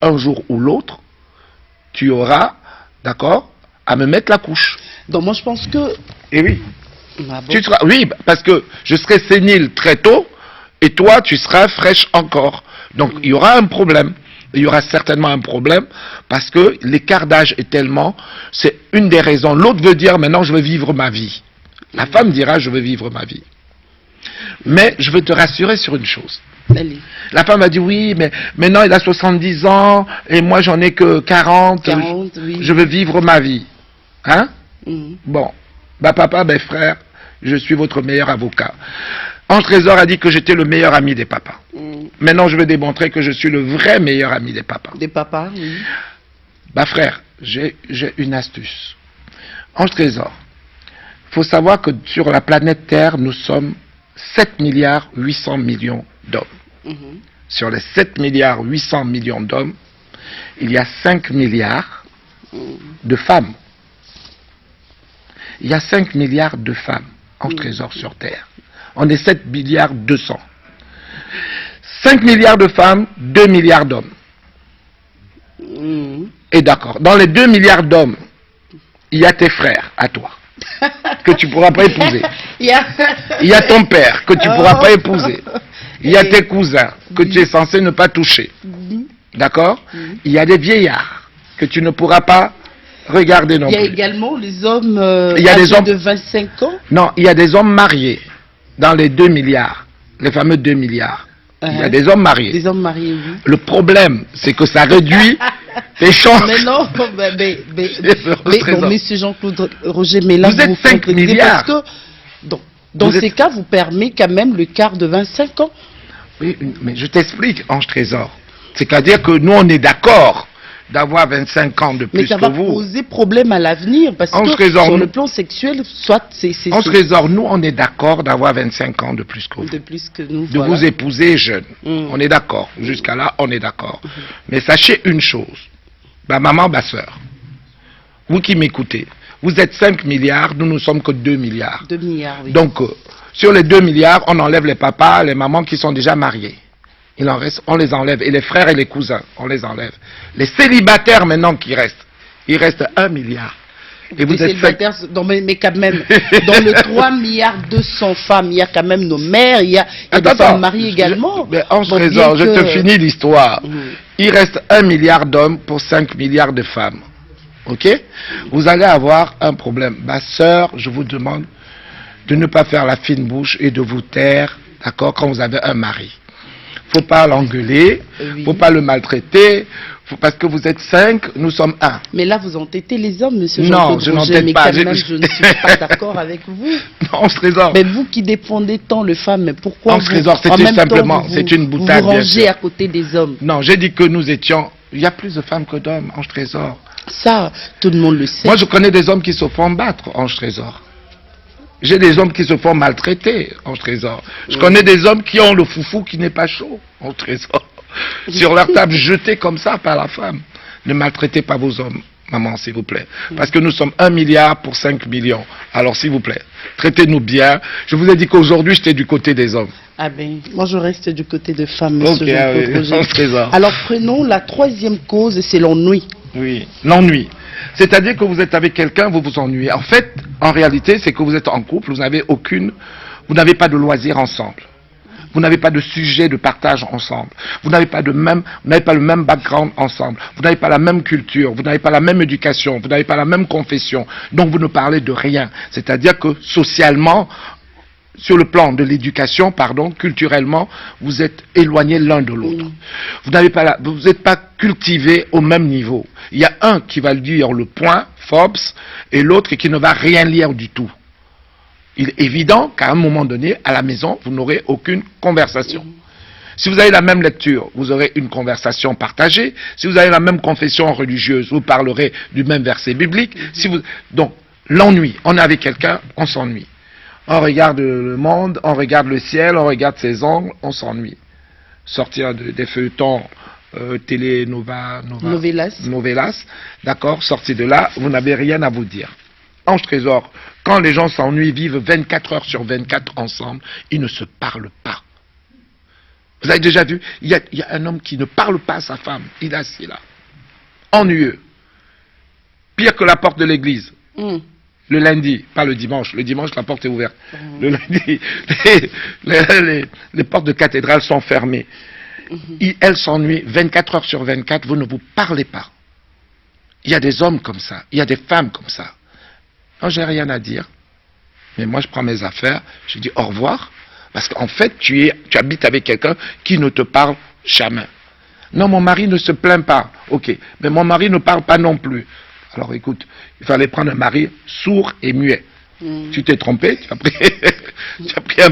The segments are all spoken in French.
un jour ou l'autre, tu auras, d'accord, à me mettre la couche. Donc moi je pense que... Et oui. Ah bon. Tu seras, oui, parce que je serai sénile très tôt, et toi, tu seras fraîche encore. Donc, il y aura un problème. Il y aura certainement un problème, parce que l'écart d'âge est tellement... C'est une des raisons. L'autre veut dire, maintenant, je veux vivre ma vie. La femme dira, je veux vivre ma vie. Mais je veux te rassurer sur une chose. Allez. La femme a dit, oui, mais maintenant, il a 70 ans, et moi, j'en ai que 40. 40, oui. Je veux vivre ma vie. Hein? Mhm. Bon. Bah, papa, ben, frère, je suis votre meilleur avocat. Ange Trésor a dit que j'étais le meilleur ami des papas. Maintenant, je vais démontrer que je suis le vrai meilleur ami des papas. Des papas, oui. Bah frère, j'ai une astuce. Ange Trésor, il faut savoir que sur la planète Terre, nous sommes 7 milliards 800 millions d'hommes. Sur les 7 milliards 800 millions d'hommes, il y a 5 milliards de femmes. Il y a 5 milliards de femmes, Ange Trésor, sur Terre. On est 7 milliards 200. 5 milliards de femmes, 2 milliards d'hommes. Et d'accord, dans les 2 milliards d'hommes, il y a tes frères à toi, que tu ne pourras pas épouser. Il y a ton père, que tu ne pourras pas épouser. Il y a tes cousins, que tu es censé ne pas toucher. D'accord? Il y a des vieillards, que tu ne pourras pas regarder non plus. Il y a également les hommes de 25 ans. Non, il y a des hommes mariés dans les 2 milliards, les fameux 2 milliards. Il y a des hommes mariés. Des hommes mariés, oui. Le problème, c'est que ça réduit tes chances. Mais non, monsieur Jean-Claude Roger, mais là, vous êtes 5 milliards. Parce que, dans ces cas, vous permet quand même le quart de 25 ans. Oui, mais je t'explique, Ange Trésor. C'est-à-dire que nous, on est d'accord d'avoir 25 ans de plus que vous. Mais ça va poser problème à l'avenir, parce Ange que Trésor, sur le plan sexuel, soit c'est... Ange Trésor, nous, on est d'accord d'avoir 25 ans de plus que vous. De plus que nous, de vous épouser jeune. On est d'accord. Jusqu'à là, on est d'accord. Mais sachez une chose. Ma maman, ma soeur, vous qui m'écoutez, vous êtes 5 milliards, nous ne sommes que 2 milliards. 2 milliards, oui. Donc, sur les 2 milliards, on enlève les papas, les mamans qui sont déjà mariés. Il en reste, on les enlève. Et les frères et les cousins, on les enlève. Les célibataires maintenant qui restent, il reste 1 milliard. Et vous êtes célibataires, mais quand même, dans le 3 milliards 200 femmes, il y a quand même nos mères, il y a des femmes mariées également. Mais Ange Trésor, je te finis l'histoire. Il reste 1 milliard d'hommes pour 5 milliards de femmes. Ok? Vous allez avoir un problème. Ma sœur, je vous demande de ne pas faire la fine bouche et de vous taire, d'accord, quand vous avez un mari. Faut pas l'engueuler, faut pas le maltraiter, parce que vous êtes 5, nous sommes 1. Mais là, vous entêtez les hommes, monsieur Non, Jean-Claude je Roger, n'entête pas. Mais quand même, je ne suis pas d'accord avec vous. Non, Trésor. Mais vous qui défendez tant le femme, mais pourquoi vous, Trésor, en même simplement, temps, c'est une boutade, vous rangez à côté des hommes? Non, j'ai dit que nous étions... Il y a plus de femmes que d'hommes, Ange Trésor. Ça, tout le monde le sait. Moi, je connais des hommes qui se font battre, Ange Trésor. J'ai des hommes qui se font maltraiter, Ange Trésor. Je connais des hommes qui ont le foufou qui n'est pas chaud, Ange Trésor. Sur leur table, jetés comme ça par la femme. Ne maltraitez pas vos hommes, maman, s'il vous plaît. Parce que nous sommes 1 milliard pour 5 millions. Alors, s'il vous plaît, traitez-nous bien. Je vous ai dit qu'aujourd'hui, j'étais du côté des hommes. Ah ben, moi je reste du côté des femmes, monsieur Jean-Claude Roger. Trésor. Alors, prenons la 3e cause, c'est l'ennui. Oui, l'ennui. C'est-à-dire que vous êtes avec quelqu'un, vous vous ennuyez. En fait, en réalité, c'est que vous êtes en couple, vous n'avez pas de loisirs ensemble. Vous n'avez pas de sujet de partage ensemble. Vous n'avez pas le même background ensemble. Vous n'avez pas la même culture. Vous n'avez pas la même éducation. Vous n'avez pas la même confession. Donc vous ne parlez de rien. C'est-à-dire que socialement, sur le plan de l'éducation, culturellement, vous êtes éloignés l'un de l'autre. Vous n'êtes pas cultivés au même niveau. Il y a un qui va lire le point, Forbes, et l'autre qui ne va rien lire du tout. Il est évident qu'à un moment donné, à la maison, vous n'aurez aucune conversation. Si vous avez la même lecture, vous aurez une conversation partagée. Si vous avez la même confession religieuse, vous parlerez du même verset biblique. Donc, l'ennui. On est avec quelqu'un, on s'ennuie. On regarde le monde, on regarde le ciel, on regarde ses angles, on s'ennuie. Sortir des feuilletons novelas, d'accord, sortir de là, vous n'avez rien à vous dire. Ange Trésor, quand les gens s'ennuient, vivent 24 heures sur 24 ensemble, ils ne se parlent pas. Vous avez déjà vu, il y a un homme qui ne parle pas à sa femme. Il est assis là. Ennuyeux. Pire que la porte de l'église. Le lundi, pas le dimanche. Le dimanche, la porte est ouverte. Le lundi, les portes de cathédrale sont fermées. Elle s'ennuie 24 heures sur 24, vous ne vous parlez pas. Il y a des hommes comme ça, il y a des femmes comme ça. Non, j'ai rien à dire. Mais moi, je prends mes affaires, je dis au revoir. Parce qu'en fait, tu habites avec quelqu'un qui ne te parle jamais. Non, mon mari ne se plaint pas. Ok, mais mon mari ne parle pas non plus. Alors écoute, il fallait prendre un mari sourd et muet. Tu t'es trompé, tu as pris un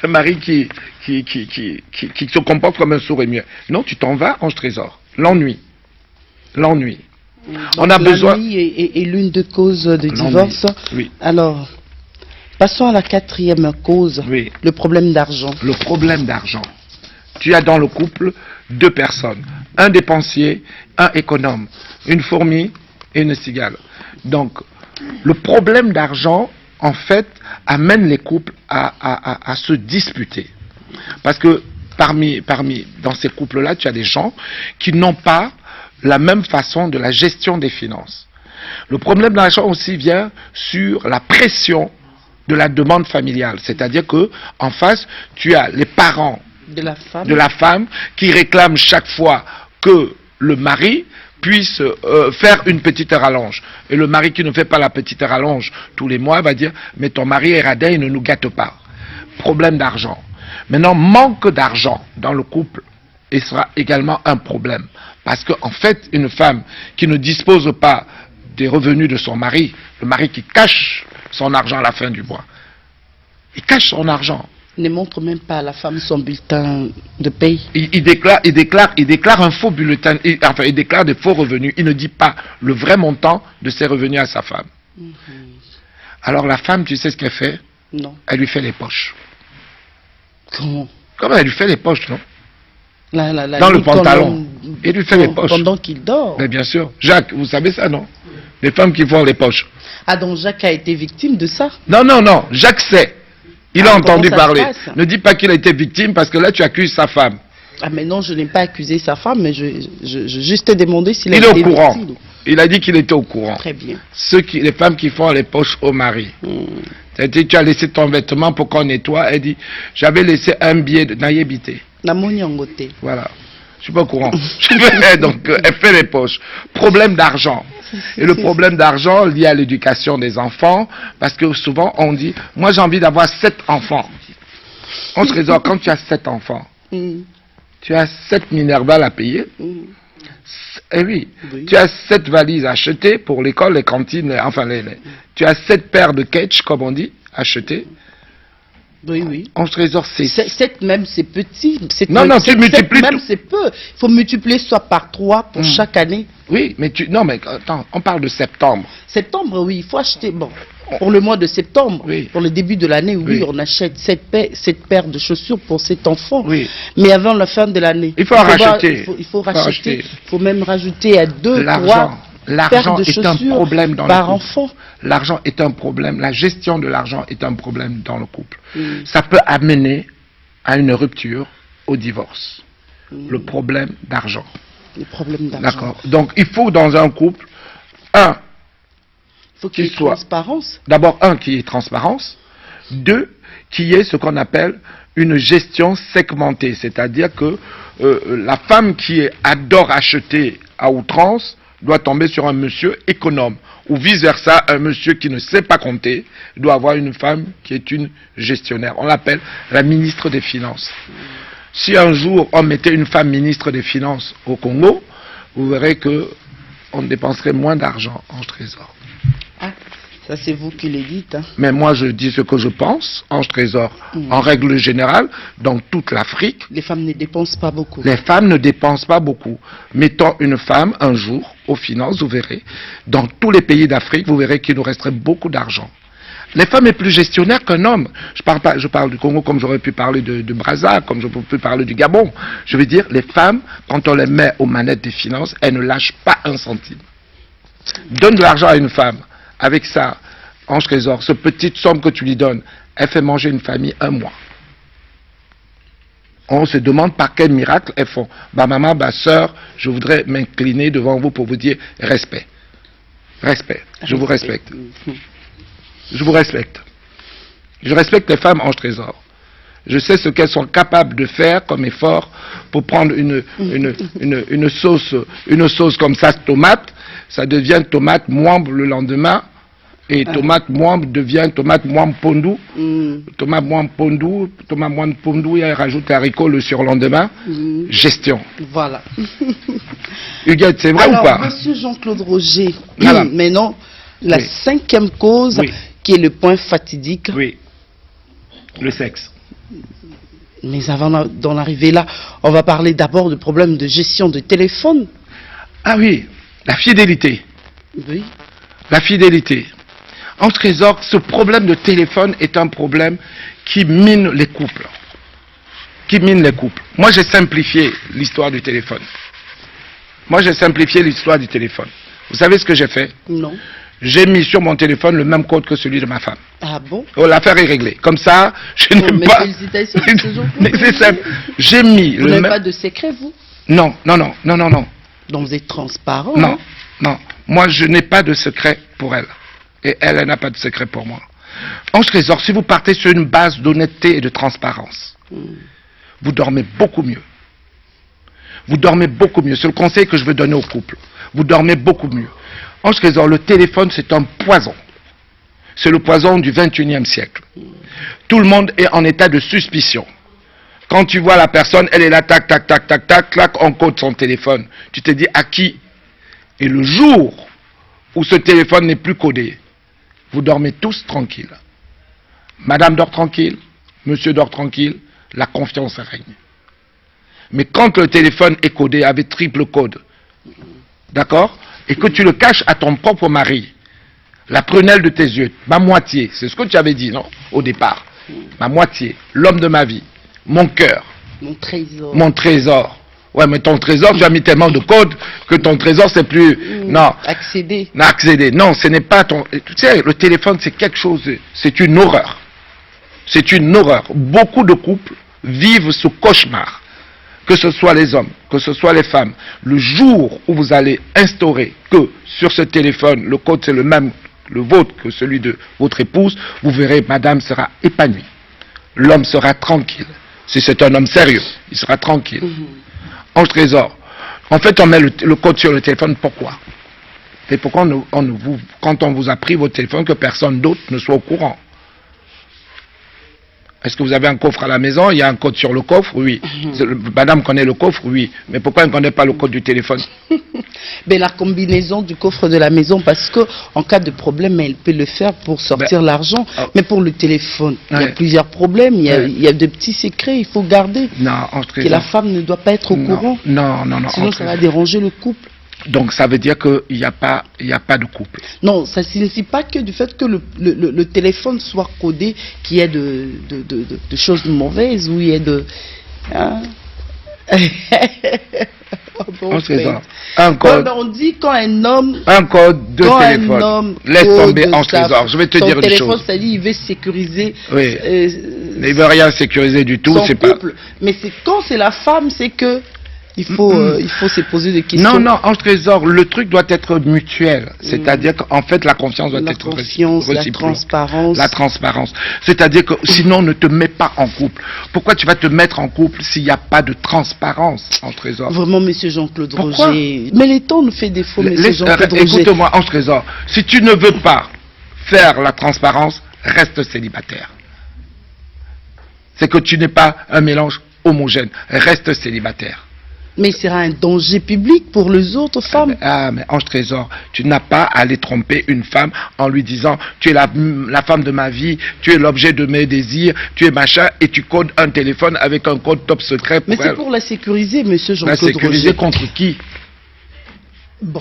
mari qui se comporte comme un sourd et muet. Non, tu t'en vas, Ange Trésor. L'ennui. L'ennui. On a besoin... L'ennui est l'une des causes de divorce. Oui. Alors, passons à la quatrième cause, oui. Le problème d'argent. Le problème d'argent. Tu as dans le couple deux personnes. Un dépensier, un économe. Une fourmi et une cigale. Donc, le problème d'argent, en fait, amène les couples à se disputer. Parce que dans ces couples-là, tu as des gens qui n'ont pas la même façon de la gestion des finances. Le problème d'argent aussi vient sur la pression de la demande familiale. C'est-à-dire que en face, tu as les parents de la femme qui réclament chaque fois que le mari puisse faire une petite rallonge. Et le mari qui ne fait pas la petite rallonge tous les mois va dire « mais ton mari est radin, il ne nous gâte pas ». Problème d'argent. Maintenant, manque d'argent dans le couple, et sera également un problème. Parce qu'en fait, une femme qui ne dispose pas des revenus de son mari, le mari qui cache son argent à la fin du mois, il cache son argent. Il ne montre même pas à la femme son bulletin de paye. Il déclare un faux bulletin, il déclare des faux revenus. Il ne dit pas le vrai montant de ses revenus à sa femme. Alors la femme, tu sais ce qu'elle fait? Non. Elle lui fait les poches. Comment? Comment elle lui fait les poches, non? Dans le pantalon. Il lui fait les poches. Pendant qu'il dort. Mais bien sûr. Jacques, vous savez ça, non? Les femmes qui font les poches. Ah, donc Jacques a été victime de ça? Non, non, non. Jacques sait. Il a entendu parler. Ne dis pas qu'il a été victime parce que là, tu accuses sa femme. Ah, mais non, je n'ai pas accusé sa femme, mais je juste demandé s'il a été victime. Il est au courant. Victime. Il a dit qu'il était au courant. Très bien. Les femmes qui font les poches au mari. Tu as laissé ton vêtement pour qu'on nettoie. Elle dit, j'avais laissé un billet de Nayébité. Voilà. Je suis pas au courant. Donc, elle fait les poches. Problème d'argent. Et le problème d'argent lié à l'éducation des enfants, parce que souvent on dit, moi j'ai envie d'avoir 7 enfants. On se raisonne, quand tu as 7 enfants, tu as 7 Minerval à payer. Eh oui, tu as 7 valises achetées pour l'école, les cantines, enfin tu as 7 paires de catch, comme on dit, achetées. Oui, oui. En trésor, c'est... 7 même, c'est petit. Non, non, tu multiplies... même, c'est peu. Il faut multiplier soit par 3 pour chaque année. Oui, mais non, mais attends, on parle de septembre. Septembre, oui, il faut acheter... Bon, pour le mois de septembre, oui. Pour le début de l'année, oui, on achète 7 paires de chaussures pour cet enfant. Oui. Mais avant la fin de l'année... Il faut racheter. Il faut racheter. Il faut même rajouter à 2, 3... L'argent est un problème dans le couple. Enfant. L'argent est un problème. La gestion de l'argent est un problème dans le couple. Ça peut amener à une rupture, au divorce. Le problème d'argent. Le problème d'argent. D'accord. Donc, il faut dans un couple, il faut qu'il y ait transparence. D'abord, qu'il y ait transparence. 2, qu'il y ait ce qu'on appelle une gestion segmentée. C'est-à-dire que la femme qui adore acheter à outrance doit tomber sur un monsieur économe, ou vice-versa, un monsieur qui ne sait pas compter doit avoir une femme qui est une gestionnaire. On l'appelle la ministre des Finances. Si un jour on mettait une femme ministre des Finances au Congo, vous verrez que on dépenserait moins d'argent en trésor. Ah, ça c'est vous qui le dites. Hein. Mais moi je dis ce que je pense, Ange Trésor. En règle générale, dans toute l'Afrique... Les femmes ne dépensent pas beaucoup. Les femmes ne dépensent pas beaucoup. Mettons une femme un jour aux finances, vous verrez, dans tous les pays d'Afrique, vous verrez qu'il nous resterait beaucoup d'argent. Les femmes sont plus gestionnaires qu'un homme. Je parle du Congo comme j'aurais pu parler de Brazza, comme j'aurais pu parler du Gabon. Je veux dire, les femmes, quand on les met aux manettes des finances, elles ne lâchent pas un centime. Donne de l'argent à une femme. Avec ça, Ange Trésor, ce petite somme que tu lui donnes, elle fait manger une famille un mois. On se demande par quel miracle elles font. Bah maman, bah soeur, je voudrais m'incliner devant vous pour vous dire respect. Respect. Je vous respecte. Je vous respecte. Je respecte les femmes Ange Trésor. Je sais ce qu'elles sont capables de faire comme effort pour prendre une sauce comme ça, tomate. Ça devient tomate moimbe le lendemain. Et tomate moimbe devient tomate moimbe pondou. Tomate moimbe pondou, et elle rajoute haricot le surlendemain. Gestion. Voilà. Huguette, c'est vrai alors, ou pas? Monsieur Jean-Claude Roger, Madame. maintenant, la cinquième cause, qui est le point fatidique. Oui. Le sexe. Mais avant d'en arriver là, on va parler d'abord du problème de gestion de téléphone. Ah oui, la fidélité. Oui. La fidélité. En trésor, ce problème de téléphone est un problème qui mine les couples. Qui mine les couples. Moi, j'ai simplifié l'histoire du téléphone. Vous savez ce que j'ai fait? Non. J'ai mis sur mon téléphone le même code que celui de ma femme. Ah bon? Oh, l'affaire est réglée. Comme ça, je n'ai pas... Félicitations, monsieur Jean-Claude. C'est simple. J'ai mis vous n'avez pas de secret, vous? Non. Donc vous êtes transparent? Non, non. Moi, je n'ai pas de secret pour elle. Et elle n'a pas de secret pour moi. Ange Trésor, si vous partez sur une base d'honnêteté et de transparence, vous dormez beaucoup mieux. Vous dormez beaucoup mieux. C'est le conseil que je veux donner au couple. Vous dormez beaucoup mieux. Ange Trésor, le téléphone, c'est un poison. C'est le poison du 21e siècle. Tout le monde est en état de suspicion. Quand tu vois la personne, elle est là, tac, tac, tac, tac, tac, clac, on code son téléphone. Tu te dis à qui? Et le jour où ce téléphone n'est plus codé, vous dormez tous tranquilles. Madame dort tranquille, monsieur dort tranquille, la confiance règne. Mais quand le téléphone est codé avec triple code, d'accord, et que tu le caches à ton propre mari, la prunelle de tes yeux, ma moitié, c'est ce que tu avais dit, non, au départ, ma moitié, l'homme de ma vie, mon cœur, mon trésor. Mon trésor. Ouais, mais ton trésor, tu as mis tellement de codes que ton trésor, c'est plus... Non. Accéder. Accéder. Non, ce n'est pas ton... Tu sais, le téléphone, c'est quelque chose... C'est une horreur. C'est une horreur. Beaucoup de couples vivent sous cauchemar. Que ce soit les hommes, que ce soit les femmes. Le jour où vous allez instaurer que sur ce téléphone, le code, c'est le même, le vôtre, que celui de votre épouse, vous verrez, madame sera épanouie. L'homme sera tranquille. Si c'est un homme sérieux, il sera tranquille. Ange Trésor. En fait, on met le code sur le téléphone. Pourquoi? Et pourquoi quand on vous a pris votre téléphone, que personne d'autre ne soit au courant? Est-ce que vous avez un coffre à la maison? Il y a un code sur le coffre? Oui. Madame connaît le coffre? Oui. Mais pourquoi elle ne connaît pas le code du téléphone? Mais la combinaison du coffre de la maison, parce que en cas de problème, elle peut le faire pour sortir l'argent. Mais pour le téléphone, il y a plusieurs problèmes. Il y a de petits secrets, il faut garder. Non, que la femme ne doit pas être au courant. Non. Sinon, ça va déranger le couple. Donc ça veut dire qu'il n'y a pas de couple. Non, ça ne signifie pas que du fait que le téléphone soit codé, qu'il y ait de choses mauvaises, ou il y ait de... Hein? Un code. On dit quand un homme... Un code de téléphone. Laisse tomber Ange Trésor. Je vais te dire une chose. Son téléphone, c'est-à-dire il veut sécuriser... Oui. Mais il ne veut rien sécuriser du tout. Son couple. Mais quand c'est la femme, c'est que... Il faut se poser des questions. Non, Ange Trésor, le truc doit être mutuel. C'est-à-dire qu'en fait, la confiance doit être réciproque. La transparence. La transparence. C'est-à-dire que sinon, ne te mets pas en couple. Pourquoi tu vas te mettre en couple s'il n'y a pas de transparence, Ange Trésor? Vraiment, monsieur Jean-Claude Roger. Mais le temps nous fait défaut, monsieur Jean-Claude Roger. Écoute-moi, Ange Trésor. Si tu ne veux pas faire la transparence, reste célibataire. C'est que tu n'es pas un mélange homogène. Reste célibataire. Mais il sera un danger public pour les autres femmes. Mais Ange Trésor, tu n'as pas à aller tromper une femme en lui disant tu es la femme de ma vie, tu es l'objet de mes désirs, tu es machin, et tu codes un téléphone avec un code top secret pour elle. Mais c'est pour la sécuriser, monsieur Jean-Claude Roger. La sécuriser contre qui? Bon.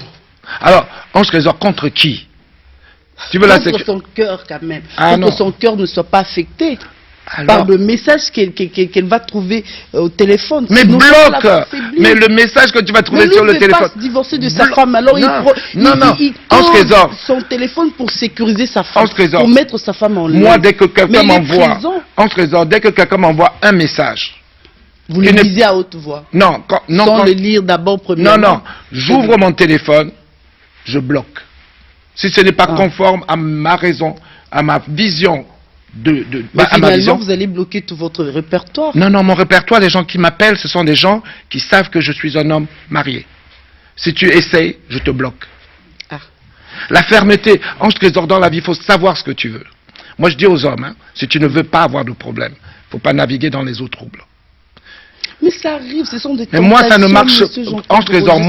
Alors, Ange Trésor, contre qui? Tu veux contre son cœur quand même. Pour que son cœur ne soit pas affecté. Par le message qu'elle va trouver au téléphone. Mais bloque. Mais le message que tu vas trouver sur le téléphone. Il ne peut pas se divorcer de sa femme. Alors il code son téléphone pour sécuriser sa femme. Pour mettre sa femme en ligne. Moi, dès que quelqu'un m'envoie... Ange Trésor, dès que quelqu'un m'envoie un message Vous le lisez à haute voix? Non, sans le lire d'abord premièrement? Non, j'ouvre mon téléphone, je bloque. Si ce n'est pas conforme à ma raison, à ma vision mais finalement, vous allez bloquer tout votre répertoire? Non, mon répertoire, les gens qui m'appellent, ce sont des gens qui savent que je suis un homme marié. Si tu essayes, je te bloque. La fermeté, Ange Trésor, dans la vie, il faut savoir ce que tu veux. Moi, je dis aux hommes, si tu ne veux pas avoir de problème, il ne faut pas naviguer dans les eaux troubles. Mais ça arrive, ce sont des tentations. Mais moi, ça ne marche. Ange Trésor,